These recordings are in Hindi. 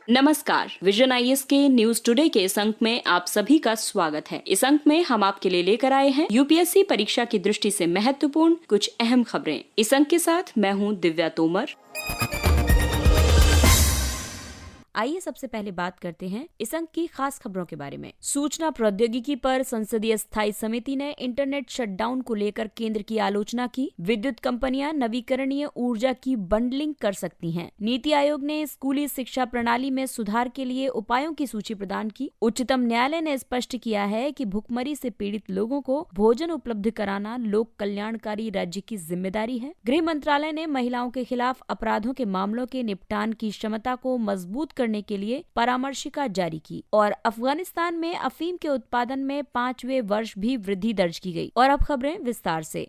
नमस्कार, विजन आईएएस के न्यूज टुडे के इस अंक में आप सभी का स्वागत है। इस अंक में हम आपके लिए लेकर आए हैं यूपीएससी परीक्षा की दृष्टि से महत्वपूर्ण कुछ अहम खबरें। इस अंक के साथ मैं हूं दिव्या तोमर। आइए सबसे पहले बात करते हैं इस अंक की खास खबरों के बारे में। सूचना प्रौद्योगिकी पर संसदीय स्थायी समिति ने इंटरनेट शटडाउन को लेकर केंद्र की आलोचना की। विद्युत कंपनियां नवीकरणीय ऊर्जा की बंडलिंग कर सकती हैं। नीति आयोग ने स्कूली शिक्षा प्रणाली में सुधार के लिए उपायों की सूची प्रदान की। उच्चतम न्यायालय ने स्पष्ट किया है कि भुखमरी से पीड़ित लोगों को भोजन उपलब्ध कराना लोक कल्याणकारी राज्य की जिम्मेदारी है। गृह मंत्रालय ने महिलाओं के खिलाफ अपराधों के मामलों के निपटान की क्षमता को मजबूत करने के लिए परामर्शिका जारी की। और अफगानिस्तान में अफीम के उत्पादन में 5वें वर्ष भी वृद्धि दर्ज की गई। और अब खबरें विस्तार से।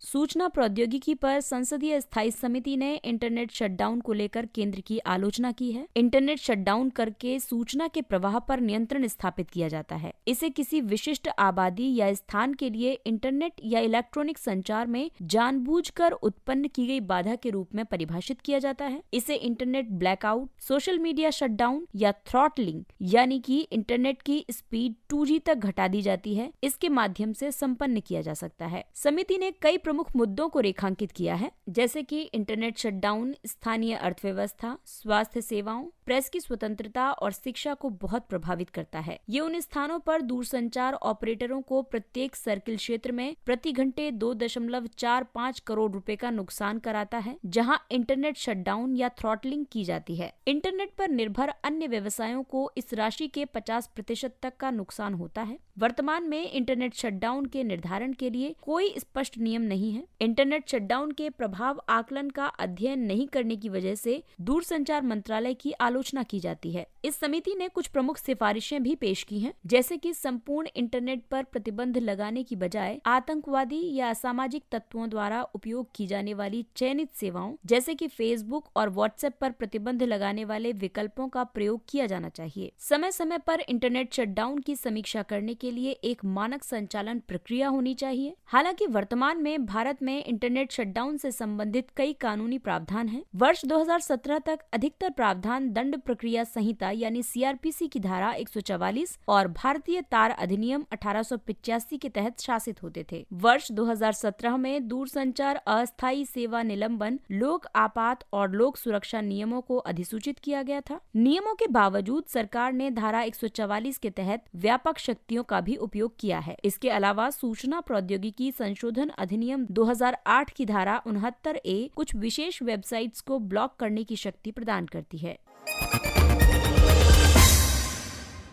सूचना प्रौद्योगिकी पर संसदीय स्थायी समिति ने इंटरनेट शटडाउन को लेकर केंद्र की आलोचना की है। इंटरनेट शटडाउन करके सूचना के प्रवाह पर नियंत्रण स्थापित किया जाता है। इसे किसी विशिष्ट आबादी या स्थान के लिए इंटरनेट या इलेक्ट्रॉनिक संचार में जानबूझकर उत्पन्न की गई बाधा के रूप में परिभाषित किया जाता है। इसे internet blackout, social media shutdown या थ्रॉटलिंग यानी कि इंटरनेट की स्पीड 2G तक घटा दी जाती है, इसके माध्यम से संपन्न किया जा सकता है। समिति ने कई प्रमुख मुद्दों को रेखांकित किया है, जैसे कि इंटरनेट शटडाउन स्थानीय अर्थव्यवस्था, स्वास्थ्य सेवाओं, प्रेस की स्वतंत्रता और शिक्षा को बहुत प्रभावित करता है। ये उन स्थानों पर दूरसंचार ऑपरेटरों को प्रत्येक सर्किल क्षेत्र में प्रति घंटे 2.45 करोड़ रुपए का नुकसान कराता है, जहां इंटरनेट शटडाउन या थ्रॉटलिंग की जाती है। इंटरनेट पर निर्भर अन्य व्यवसायों को इस राशि के 50% तक का नुकसान होता है। वर्तमान में इंटरनेट शटडाउन के निर्धारण के लिए कोई स्पष्ट नियम नहीं है। इंटरनेट शटडाउन के प्रभाव आकलन का अध्ययन नहीं करने की वजह से दूरसंचार मंत्रालय की आलोचना की जाती है। इस समिति ने कुछ प्रमुख सिफारिशें भी पेश की हैं, जैसे कि संपूर्ण इंटरनेट पर प्रतिबंध लगाने की बजाय आतंकवादी या असामाजिक तत्वों द्वारा उपयोग की जाने वाली चयनित सेवाओं जैसे कि फेसबुक और व्हाट्सएप पर प्रतिबंध लगाने वाले विकल्पों का प्रयोग किया जाना चाहिए। समय समय पर इंटरनेट शटडाउन की समीक्षा करने के लिए एक मानक संचालन प्रक्रिया होनी चाहिए। हालांकि वर्तमान में भारत में इंटरनेट शटडाउन से संबंधित कई कानूनी प्रावधान हैं। वर्ष 2017 तक अधिकतर प्रावधान दंड प्रक्रिया संहिता यानी CRPC की धारा 144 और भारतीय तार अधिनियम 1885 के तहत शासित होते थे। वर्ष 2017 में दूरसंचार अस्थायी सेवा निलंबन, लोक आपात और लोक सुरक्षा नियमों को अधिसूचित किया गया था। नियमों के बावजूद सरकार ने धारा 144 के तहत व्यापक शक्तियों का भी उपयोग किया है। इसके अलावा सूचना प्रौद्योगिकी संशोधन अधिनियम 2008 की धारा 69A कुछ विशेष वेबसाइट्स को ब्लॉक करने की शक्ति प्रदान करती है।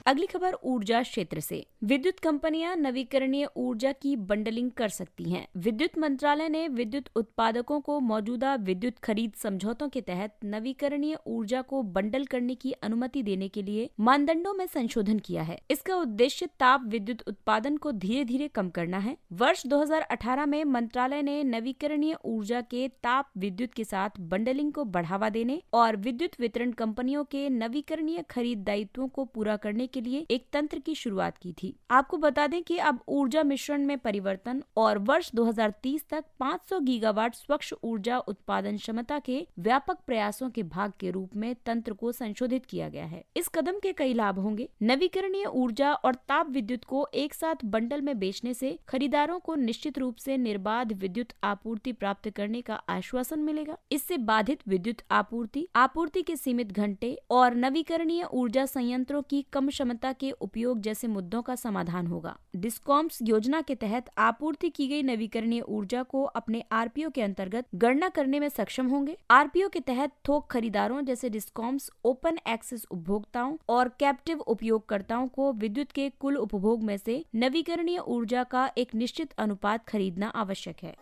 अगली खबर ऊर्जा क्षेत्र से। विद्युत कंपनियां नवीकरणीय ऊर्जा की बंडलिंग कर सकती हैं। विद्युत मंत्रालय ने विद्युत उत्पादकों को मौजूदा विद्युत खरीद समझौतों के तहत नवीकरणीय ऊर्जा को बंडल करने की अनुमति देने के लिए मानदंडों में संशोधन किया है। इसका उद्देश्य ताप विद्युत उत्पादन को धीरे धीरे कम करना है। वर्ष 2018 में मंत्रालय ने नवीकरणीय ऊर्जा के ताप विद्युत के साथ बंडलिंग को बढ़ावा देने और विद्युत वितरण कंपनियों के नवीकरणीय खरीद दायित्वों को पूरा करने के लिए एक तंत्र की शुरुआत की थी। आपको बता दें कि अब ऊर्जा मिश्रण में परिवर्तन और वर्ष 2030 तक 500 गीगावाट स्वच्छ ऊर्जा उत्पादन क्षमता के व्यापक प्रयासों के भाग के रूप में तंत्र को संशोधित किया गया है। इस कदम के कई लाभ होंगे। नवीकरणीय ऊर्जा और ताप विद्युत को एक साथ बंडल में बेचने से खरीदारों को निश्चित रूप से निर्बाध विद्युत आपूर्ति प्राप्त करने का आश्वासन मिलेगा। इससे बाधित विद्युत आपूर्ति के सीमित घंटे और नवीकरणीय ऊर्जा संयंत्रों की कम क्षमता के उपयोग जैसे मुद्दों का समाधान होगा। डिस्कॉम्स योजना के तहत आपूर्ति की गई नवीकरणीय ऊर्जा को अपने RPO के अंतर्गत गणना करने में सक्षम होंगे। RPO के तहत थोक खरीदारों जैसे डिस्कॉम्स, ओपन एक्सेस उपभोक्ताओं और कैप्टिव उपयोगकर्ताओं को विद्युत के कुल उपभोग में से नवीकरणीय ऊर्जा का एक निश्चित अनुपात खरीदना आवश्यक है।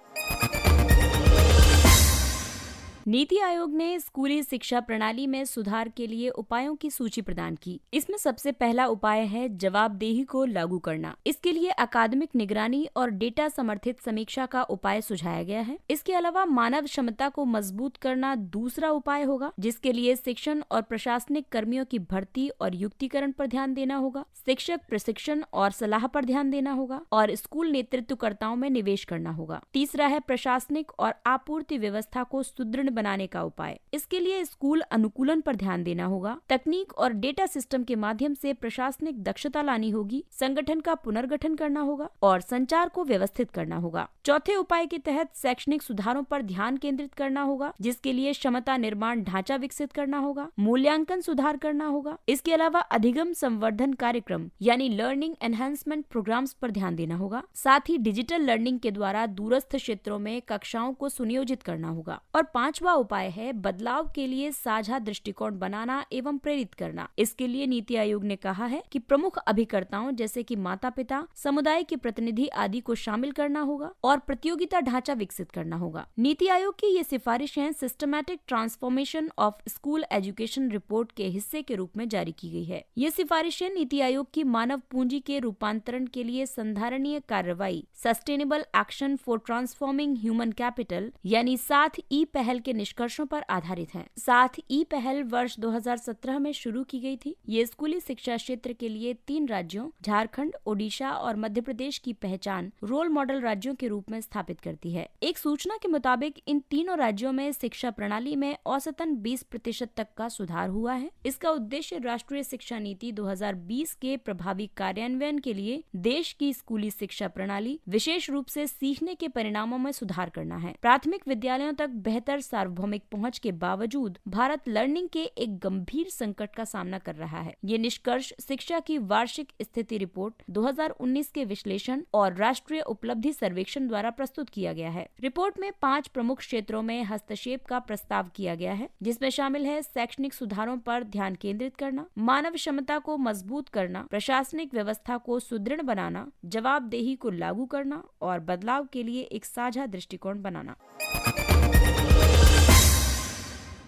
नीति आयोग ने स्कूली शिक्षा प्रणाली में सुधार के लिए उपायों की सूची प्रदान की। इसमें सबसे पहला उपाय है जवाबदेही को लागू करना। इसके लिए अकादमिक निगरानी और डेटा समर्थित समीक्षा का उपाय सुझाया गया है। इसके अलावा मानव क्षमता को मजबूत करना दूसरा उपाय होगा, जिसके लिए शिक्षण और प्रशासनिक कर्मियों की भर्ती और युक्तिकरण पर ध्यान देना होगा। शिक्षक प्रशिक्षण और सलाह पर ध्यान देना होगा और स्कूल नेतृत्वकर्ताओं में निवेश करना होगा। तीसरा है प्रशासनिक और आपूर्ति व्यवस्था को सुदृढ़ सुदृढ़ बनाने का उपाय। इसके लिए स्कूल अनुकूलन पर ध्यान देना होगा, तकनीक और डेटा सिस्टम के माध्यम से प्रशासनिक दक्षता लानी होगी, संगठन का पुनर्गठन करना होगा और संचार को व्यवस्थित करना होगा। चौथे उपाय के तहत शैक्षणिक सुधारों पर ध्यान केंद्रित करना होगा, जिसके लिए क्षमता निर्माण ढांचा विकसित करना होगा, मूल्यांकन सुधार करना होगा। इसके अलावा अधिगम संवर्धन कार्यक्रम यानी लर्निंग एनहांसमेंट प्रोग्राम्स पर ध्यान देना होगा। साथ ही डिजिटल लर्निंग के द्वारा दूरस्थ क्षेत्रों में कक्षाओं को सुनियोजित करना होगा। और पांचवा उपाय है बदलाव के लिए साझा दृष्टिकोण बनाना एवं प्रेरित करना। इसके लिए नीति आयोग ने कहा है कि प्रमुख अभिकर्ताओं जैसे कि माता पिता, समुदाय के प्रतिनिधि आदि को शामिल करना होगा और प्रतियोगिता ढांचा विकसित करना होगा। नीति आयोग की ये सिफारिशें systematic transformation of school education report के हिस्से के रूप में जारी की गई है। ये सिफारिशें नीति आयोग की मानव पूंजी के रूपांतरण के लिए संधारणीय कार्रवाई sustainable action for transforming human capital यानी 7E पहल के निष्कर्षों पर आधारित है। 7E पहल वर्ष 2017 में शुरू की गई थी। ये स्कूली शिक्षा क्षेत्र के लिए 3 राज्यों झारखंड, ओडिशा और मध्य प्रदेश की पहचान रोल मॉडल राज्यों के रूप में स्थापित करती है। एक सूचना के मुताबिक इन तीनों राज्यों में शिक्षा प्रणाली में औसतन 20% तक का सुधार हुआ है। इसका उद्देश्य राष्ट्रीय शिक्षा नीति 2020 के प्रभावी कार्यान्वयन के लिए देश की स्कूली शिक्षा प्रणाली विशेष रूप से सीखने के परिणामों में सुधार करना है। प्राथमिक विद्यालयों तक बेहतर सार्वभौमिक पहुंच के बावजूद भारत लर्निंग के एक गंभीर संकट का सामना कर रहा है। ये निष्कर्ष शिक्षा की वार्षिक स्थिति रिपोर्ट 2019 के विश्लेषण और राष्ट्रीय उपलब्धि सर्वेक्षण द्वारा प्रस्तुत किया गया है। रिपोर्ट में 5 प्रमुख क्षेत्रों में हस्तक्षेप का प्रस्ताव किया गया है, जिसमें शामिल है शैक्षणिक सुधारों पर ध्यान केंद्रित करना, मानव क्षमता को मजबूत करना, प्रशासनिक व्यवस्था को सुदृढ़ बनाना, जवाबदेही को लागू करना और बदलाव के लिए एक साझा दृष्टिकोण बनाना।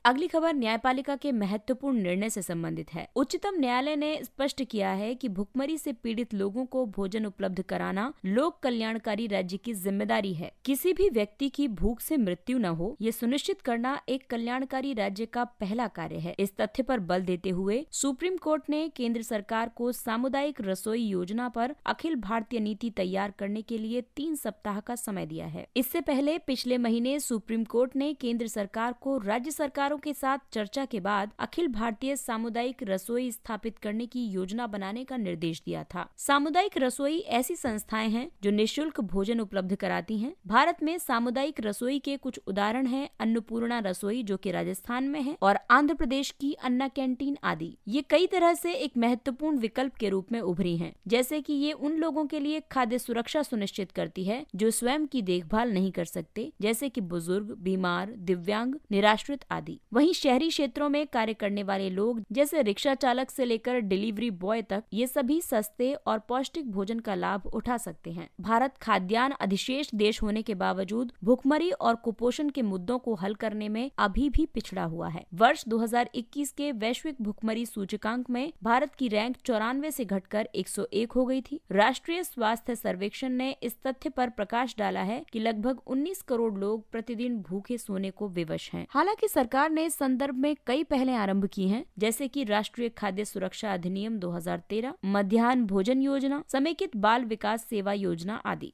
अगली खबर न्यायपालिका के महत्वपूर्ण निर्णय से संबंधित है। उच्चतम न्यायालय ने स्पष्ट किया है कि भुखमरी से पीड़ित लोगों को भोजन उपलब्ध कराना लोक कल्याणकारी राज्य की जिम्मेदारी है। किसी भी व्यक्ति की भूख से मृत्यु न हो, ये सुनिश्चित करना एक कल्याणकारी राज्य का पहला कार्य है। इस तथ्य पर बल देते हुए सुप्रीम कोर्ट ने केंद्र सरकार को सामुदायिक रसोई योजना पर अखिल भारतीय नीति तैयार करने के लिए 3 सप्ताह का समय दिया है। इससे पहले पिछले महीने सुप्रीम कोर्ट ने केंद्र सरकार को राज्य सरकार के साथ चर्चा के बाद अखिल भारतीय सामुदायिक रसोई स्थापित करने की योजना बनाने का निर्देश दिया था। सामुदायिक रसोई ऐसी संस्थाएं हैं जो निःशुल्क भोजन उपलब्ध कराती हैं। भारत में सामुदायिक रसोई के कुछ उदाहरण हैं अन्नपूर्णा रसोई जो कि राजस्थान में है और आंध्र प्रदेश की अन्ना कैंटीन आदि। ये कई तरह से एक महत्वपूर्ण विकल्प के रूप में उभरी हैं, जैसे कि ये उन लोगों के लिए खाद्य सुरक्षा सुनिश्चित करती है जो स्वयं की देखभाल नहीं कर सकते, जैसे कि बुजुर्ग, बीमार, दिव्यांग, निराश्रित आदि। वहीं शहरी क्षेत्रों में कार्य करने वाले लोग जैसे रिक्शा चालक से लेकर डिलीवरी बॉय तक ये सभी सस्ते और पौष्टिक भोजन का लाभ उठा सकते हैं। भारत खाद्यान्न अधिशेष देश होने के बावजूद भुखमरी और कुपोषण के मुद्दों को हल करने में अभी भी पिछड़ा हुआ है। वर्ष 2021 के वैश्विक भुखमरी सूचकांक में भारत की रैंक 94 से घटकर 101 हो गई थी। राष्ट्रीय स्वास्थ्य सर्वेक्षण ने इस तथ्य पर प्रकाश डाला है कि लगभग 19 करोड़ लोग प्रतिदिन भूखे सोने को विवश हैं। हालांकि सरकार ने इस संदर्भ में कई पहलें आरंभ की हैं, जैसे कि राष्ट्रीय खाद्य सुरक्षा अधिनियम 2013, मध्याह्न भोजन योजना, समेकित बाल विकास सेवा योजना आदि।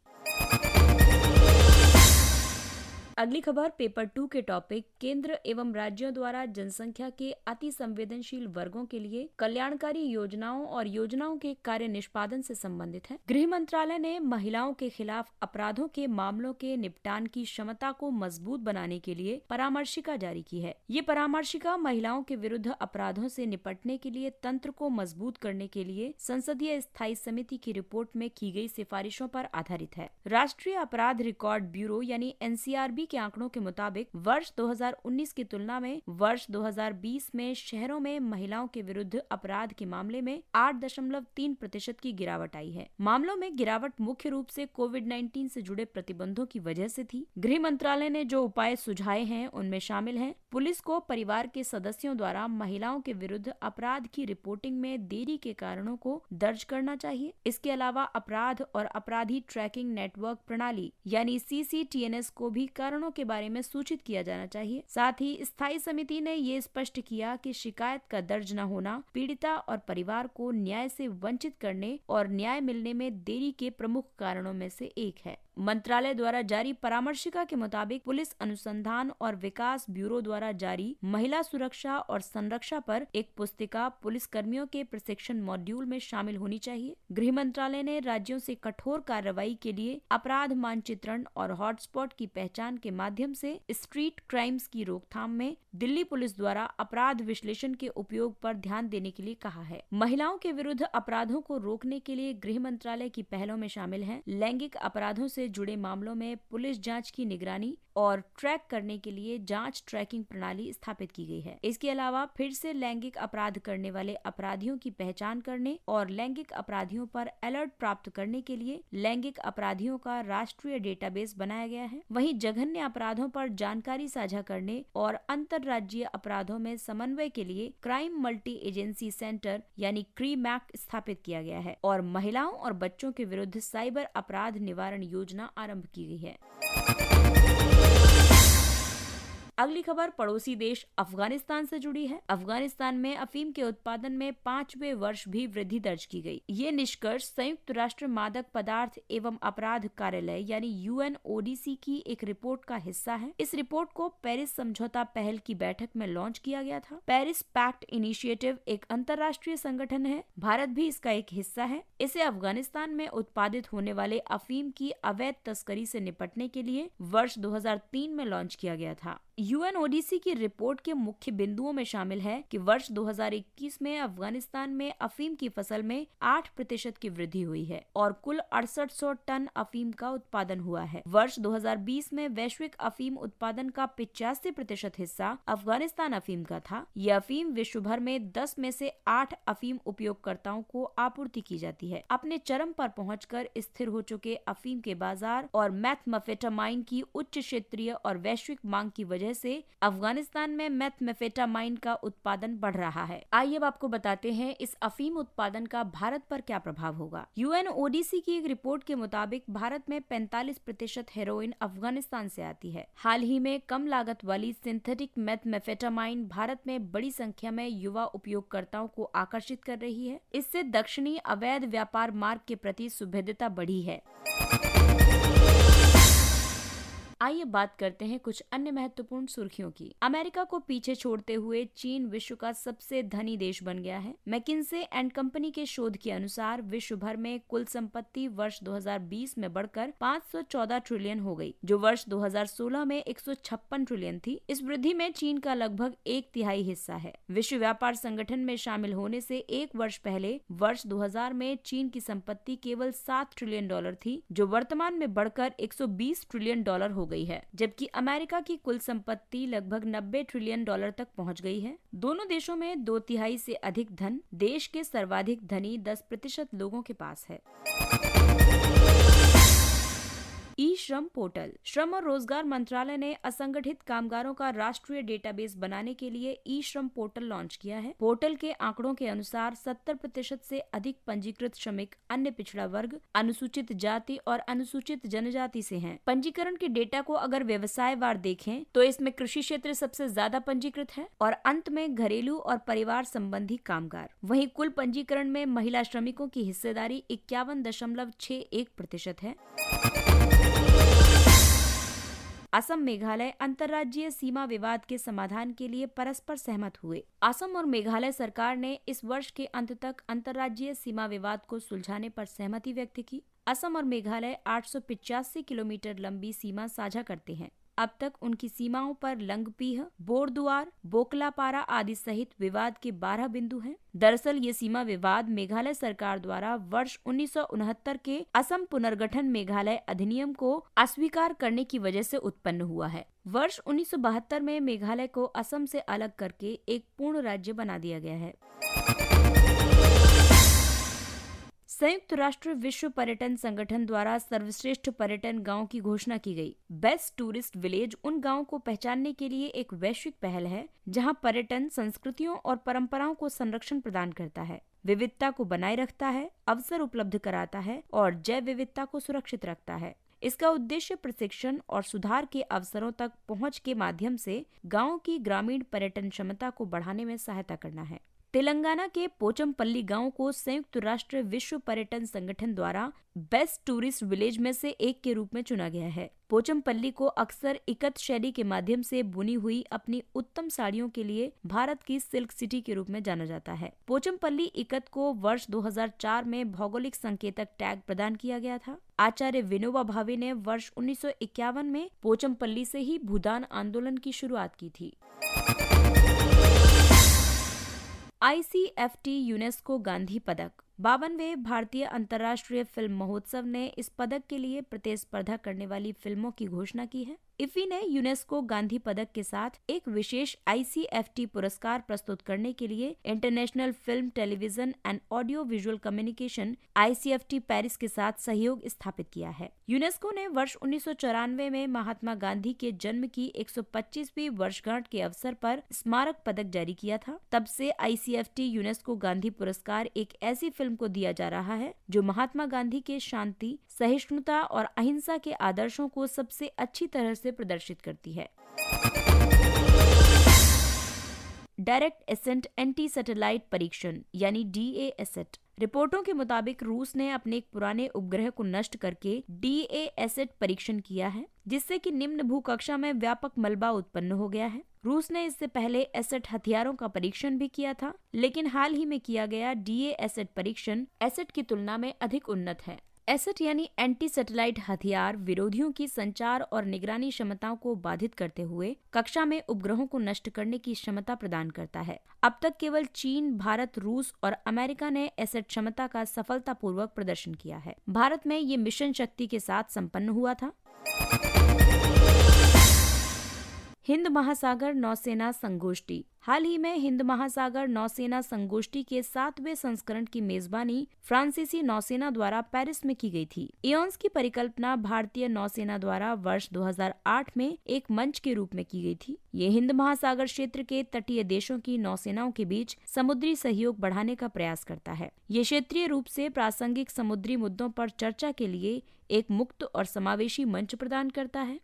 अगली खबर पेपर 2 के टॉपिक केंद्र एवं राज्यों द्वारा जनसंख्या के अति संवेदनशील वर्गों के लिए कल्याणकारी योजनाओं और योजनाओं के कार्य निष्पादन से संबंधित है। गृह मंत्रालय ने महिलाओं के खिलाफ अपराधों के मामलों के निपटान की क्षमता को मजबूत बनाने के लिए परामर्शिका जारी की है। ये परामर्शिका महिलाओं के विरुद्ध अपराधों से निपटने के लिए तंत्र को मजबूत करने के लिए संसदीय स्थायी समिति की रिपोर्ट में की गई सिफारिशों पर आधारित है। राष्ट्रीय अपराध रिकॉर्ड ब्यूरो यानी NCRB के आंकड़ों के मुताबिक वर्ष 2019 की तुलना में वर्ष 2020 में शहरों में महिलाओं के विरुद्ध अपराध के मामले में 8.3% की गिरावट आई है। मामलों में गिरावट मुख्य रूप से कोविड-19 से जुड़े प्रतिबंधों की वजह से थी। गृह मंत्रालय ने जो उपाय सुझाए हैं उनमें शामिल हैं पुलिस को परिवार के सदस्यों द्वारा महिलाओं के विरुद्ध अपराध की रिपोर्टिंग में देरी के कारणों को दर्ज करना चाहिए। इसके अलावा अपराध और अपराधी ट्रैकिंग नेटवर्क प्रणाली यानी CCTNS को भी कारणों के बारे में सूचित किया जाना चाहिए। साथ ही स्थायी समिति ने ये स्पष्ट किया कि शिकायत का दर्ज न होना पीड़िता और परिवार को न्याय से वंचित करने और न्याय मिलने में देरी के प्रमुख कारणों में से एक है। मंत्रालय द्वारा जारी परामर्शिका के मुताबिक पुलिस अनुसंधान और विकास ब्यूरो द्वारा जारी महिला सुरक्षा और संरक्षा पर एक पुस्तिका पुलिस कर्मियों के प्रशिक्षण मॉड्यूल में शामिल होनी चाहिए। गृह मंत्रालय ने राज्यों से कठोर कार्रवाई के लिए अपराध मानचित्रण और हॉटस्पॉट की पहचान के माध्यम से स्ट्रीट क्राइम्स की रोकथाम में दिल्ली पुलिस द्वारा अपराध विश्लेषण के उपयोग पर ध्यान देने के लिए कहा है। महिलाओं के विरुद्ध अपराधों को रोकने के लिए गृह मंत्रालय की पहलों में शामिल है लैंगिक अपराधों से जुड़े मामलों में पुलिस जांच की निगरानी और ट्रैक करने के लिए जांच ट्रैकिंग प्रणाली स्थापित की गई है। इसके अलावा फिर से लैंगिक अपराध करने वाले अपराधियों की पहचान करने और लैंगिक अपराधियों पर अलर्ट प्राप्त करने के लिए लैंगिक अपराधियों का राष्ट्रीय डेटाबेस बनाया गया है। वहीं जघन्य अपराधों पर जानकारी साझा करने और अंतर्राज्यीय अपराधों में समन्वय के लिए क्राइम मल्टी एजेंसी सेंटर यानी क्रीमैक स्थापित किया गया है और महिलाओं और बच्चों के विरुद्ध साइबर अपराध निवारण योजना आरंभ की गई है। अगली खबर पड़ोसी देश अफगानिस्तान से जुड़ी है। अफगानिस्तान में अफीम के उत्पादन में 5वें वर्ष भी वृद्धि दर्ज की गई। ये निष्कर्ष संयुक्त राष्ट्र मादक पदार्थ एवं अपराध कार्यालय यानी UNODC की एक रिपोर्ट का हिस्सा है। इस रिपोर्ट को पेरिस समझौता पहल की बैठक में लॉन्च किया गया था। पेरिस पैक्ट इनिशिएटिव एक अंतर्राष्ट्रीय संगठन है। भारत भी इसका एक हिस्सा है। इसे अफगानिस्तान में उत्पादित होने वाले अफीम की अवैध तस्करी से निपटने के लिए वर्ष 2003 में लॉन्च किया गया था। UNODC की रिपोर्ट के मुख्य बिंदुओं में शामिल है कि वर्ष 2021 में अफगानिस्तान में अफीम की फसल में 8% की वृद्धि हुई है और कुल 6800 टन अफीम का उत्पादन हुआ है। वर्ष 2020 में वैश्विक अफीम उत्पादन का 85% हिस्सा अफगानिस्तान अफीम का था। यह अफीम विश्व भर में 10 में से 8 अफीम उपयोगकर्ताओं को आपूर्ति की जाती है। अपने चरम पर पहुंचकर स्थिर हो चुके अफीम के बाजार और मेथाम्फेटामाइन की उच्च क्षेत्रीय और वैश्विक मांग की वजह से अफगानिस्तान में मेथाम्फेटामाइन का उत्पादन बढ़ रहा है। आइए अब आपको बताते हैं इस अफीम उत्पादन का भारत पर क्या प्रभाव होगा। UNODC की एक रिपोर्ट के मुताबिक भारत में 45% हेरोइन अफगानिस्तान से आती है। हाल ही में कम लागत वाली सिंथेटिक मेथाम्फेटामाइन भारत में बड़ी संख्या में युवा उपयोगकर्ताओं को आकर्षित कर रही है। इससे दक्षिणी अवैध व्यापार मार्ग के प्रति सुभेद्यता बढ़ी है। आइए बात करते हैं कुछ अन्य महत्वपूर्ण सुर्खियों की। अमेरिका को पीछे छोड़ते हुए चीन विश्व का सबसे धनी देश बन गया है। मैकिन्से एंड कंपनी के शोध के अनुसार विश्व भर में कुल संपत्ति वर्ष 2020 में बढ़कर 514 ट्रिलियन हो गई, जो वर्ष 2016 में 156 ट्रिलियन थी। इस वृद्धि में चीन का लगभग 1/3 हिस्सा है। विश्व व्यापार संगठन में शामिल होने से एक वर्ष पहले वर्ष 2000 में चीन की संपत्ति केवल $7 ट्रिलियन थी, जो वर्तमान में बढ़कर $120 ट्रिलियन हो गई है, जबकि अमेरिका की कुल संपत्ति लगभग $90 ट्रिलियन तक पहुंच गई है। दोनों देशों में 2/3 से अधिक धन देश के सर्वाधिक धनी 10% लोगों के पास है। ई श्रम पोर्टल। श्रम और रोजगार मंत्रालय ने असंगठित कामगारों का राष्ट्रीय डेटाबेस बनाने के लिए ई श्रम पोर्टल लॉन्च किया है। पोर्टल के आंकड़ों के अनुसार 70% से अधिक पंजीकृत श्रमिक अन्य पिछड़ा वर्ग, अनुसूचित जाति और अनुसूचित जनजाति से हैं। पंजीकरण के डेटा को अगर व्यवसाय वार देखें तो इसमें कृषि क्षेत्र सबसे ज्यादा पंजीकृत है और अंत में घरेलू और परिवार संबंधी कामगार। वहीं कुल पंजीकरण में महिला श्रमिकों की हिस्सेदारी 51.61% है। असम मेघालय अंतर्राज्यीय सीमा विवाद के समाधान के लिए परस्पर सहमत हुए। असम और मेघालय सरकार ने इस वर्ष के अंत तक अंतर्राज्यीय सीमा विवाद को सुलझाने पर सहमति व्यक्त की। असम और मेघालय 885 किलोमीटर लंबी सीमा साझा करते हैं। अब तक उनकी सीमाओं पर लंगपीह, बोरदुआर, बोकलापारा आदि सहित विवाद के 12 बिंदु हैं। दरअसल ये सीमा विवाद मेघालय सरकार द्वारा वर्ष 1969 के असम पुनर्गठन मेघालय अधिनियम को अस्वीकार करने की वजह से उत्पन्न हुआ है। वर्ष 1972 में मेघालय को असम से अलग करके एक पूर्ण राज्य बना दिया गया है। संयुक्त राष्ट्र विश्व पर्यटन संगठन द्वारा सर्वश्रेष्ठ पर्यटन गांव की घोषणा की गई। बेस्ट टूरिस्ट विलेज उन गांवों को पहचानने के लिए एक वैश्विक पहल है जहां पर्यटन संस्कृतियों और परंपराओं को संरक्षण प्रदान करता है, विविधता को बनाए रखता है, अवसर उपलब्ध कराता है और जैव विविधता को सुरक्षित रखता है। इसका उद्देश्य प्रशिक्षण और सुधार के अवसरों तक पहुंच के माध्यम से गांवों की ग्रामीण पर्यटन क्षमता को बढ़ाने में सहायता करना है। तेलंगाना के पोचमपल्ली गांव को संयुक्त राष्ट्र विश्व पर्यटन संगठन द्वारा बेस्ट टूरिस्ट विलेज में से एक के रूप में चुना गया है। पोचमपल्ली को अक्सर इकत शैली के माध्यम से बुनी हुई अपनी उत्तम साड़ियों के लिए भारत की सिल्क सिटी के रूप में जाना जाता है। पोचमपल्ली इकत को वर्ष 2004 में भौगोलिक संकेतक टैग प्रदान किया गया था। आचार्य विनोबा भावे ने वर्ष 1951 में पोचमपल्ली से ही भूदान आंदोलन की शुरुआत की थी। ICFT यूनेस्को गांधी पदक। 52वें भारतीय अंतर्राष्ट्रीय फिल्म महोत्सव ने इस पदक के लिए प्रतिस्पर्धा करने वाली फिल्मों की घोषणा की है। इफ्फी ने यूनेस्को गांधी पदक के साथ एक विशेष ICFT पुरस्कार प्रस्तुत करने के लिए international film television and audio visual communication ICFT Paris के साथ सहयोग स्थापित किया है। यूनेस्को ने वर्ष 1994 में महात्मा गांधी के जन्म की 125वीं वर्षगांठ के अवसर पर स्मारक पदक जारी किया था। तब से ICFT यूनेस्को गांधी पुरस्कार एक ऐसी फिल्म को दिया जा रहा है जो महात्मा गांधी के शांति, सहिष्णुता और अहिंसा के आदर्शों को सबसे अच्छी तरह से प्रदर्शित करती है। डायरेक्ट एसेंट एंटी सैटेलाइट परीक्षण यानी DASAT। रिपोर्टों के मुताबिक रूस ने अपने एक पुराने उपग्रह को नष्ट करके DASAT परीक्षण किया है, जिससे कि निम्न भूकक्षा में व्यापक मलबा उत्पन्न हो गया है। रूस ने इससे पहले एसेट हथियारों का परीक्षण भी किया था, लेकिन हाल ही में किया गया DASAT परीक्षण एसेट की तुलना में अधिक उन्नत है। एसेट यानी एंटी सैटेलाइट हथियार विरोधियों की संचार और निगरानी क्षमताओं को बाधित करते हुए कक्षा में उपग्रहों को नष्ट करने की क्षमता प्रदान करता है। अब तक केवल चीन, भारत, रूस और अमेरिका ने एसेट क्षमता का सफलतापूर्वक प्रदर्शन किया है। भारत में ये मिशन शक्ति के साथ संपन्न हुआ था। हिंद महासागर नौसेना संगोष्ठी। हाल ही में हिंद महासागर नौसेना संगोष्ठी के 7वें संस्करण की मेजबानी फ्रांसीसी नौसेना द्वारा पेरिस में की गई थी। इयोन्स की परिकल्पना भारतीय नौसेना द्वारा वर्ष 2008 में एक मंच के रूप में की गई थी। ये हिंद महासागर क्षेत्र के तटीय देशों की नौसेनाओं के बीच समुद्री सहयोग बढ़ाने का प्रयास करता है। ये क्षेत्रीय रूप से प्रासंगिक समुद्री मुद्दों पर चर्चा के लिए एक मुक्त और समावेशी मंच प्रदान करता है।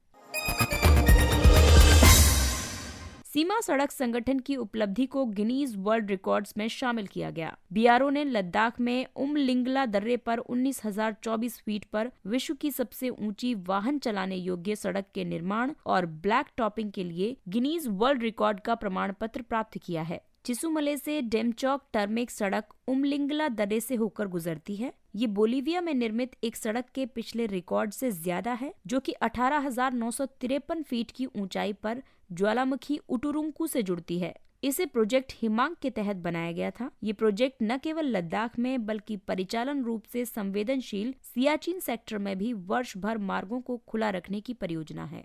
सीमा सड़क संगठन की उपलब्धि को गिनीज वर्ल्ड रिकॉर्ड्स में शामिल किया गया। BRO ने लद्दाख में उमलिंगला दर्रे पर 19,024 फीट पर विश्व की सबसे ऊंची वाहन चलाने योग्य सड़क के निर्माण और ब्लैक टॉपिंग के लिए गिनीज वर्ल्ड रिकॉर्ड का प्रमाण पत्र प्राप्त किया है। चिसुमले से डेमचौक टर्मेक सड़क उमलिंगला दर्रे से होकर गुजरती है। ये बोलीविया में निर्मित एक सड़क के पिछले रिकॉर्ड से ज्यादा है, जो कि 18,953 फीट की ऊंचाई पर ज्वालामुखी उटुरुंकु से जुड़ती है। इसे प्रोजेक्ट हिमांक के तहत बनाया गया था। ये प्रोजेक्ट न केवल लद्दाख में बल्कि परिचालन रूप से संवेदनशील सियाचिन सेक्टर में भी वर्ष भर मार्गों को खुला रखने की परियोजना है।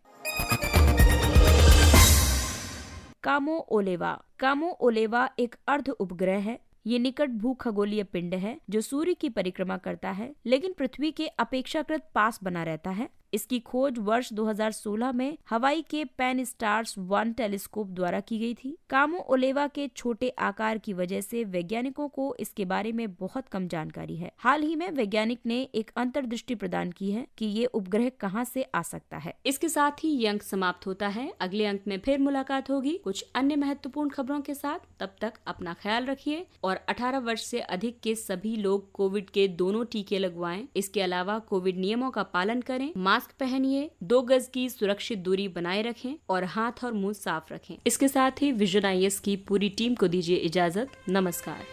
कामो ओलेवा। कामो ओलेवा एक अर्ध उपग्रह है। ये निकट भूखगोलीय पिंड है जो सूर्य की परिक्रमा करता है, लेकिन पृथ्वी के अपेक्षाकृत पास बना रहता है। इसकी खोज वर्ष 2016 में हवाई के पेन स्टार्स 1 टेलीस्कोप द्वारा की गई थी। कामो ओलेवा के छोटे आकार की वजह से वैज्ञानिकों को इसके बारे में बहुत कम जानकारी है। हाल ही में वैज्ञानिक ने एक अंतर्दृष्टि प्रदान की है कि ये उपग्रह कहां से आ सकता है। इसके साथ ही ये अंक समाप्त होता है। अगले अंक में फिर मुलाकात होगी कुछ अन्य महत्वपूर्ण खबरों के साथ। तब तक अपना ख्याल रखिए और 18 वर्ष से अधिक के सभी लोग कोविड के दोनों टीके लगवाएं। इसके अलावा कोविड नियमों का पालन करें, मास्क पहनिए, 2 गज की सुरक्षित दूरी बनाए रखें और हाथ और मुंह साफ रखें। इसके साथ ही विजन IAS की पूरी टीम को दीजिए इजाजत। नमस्कार।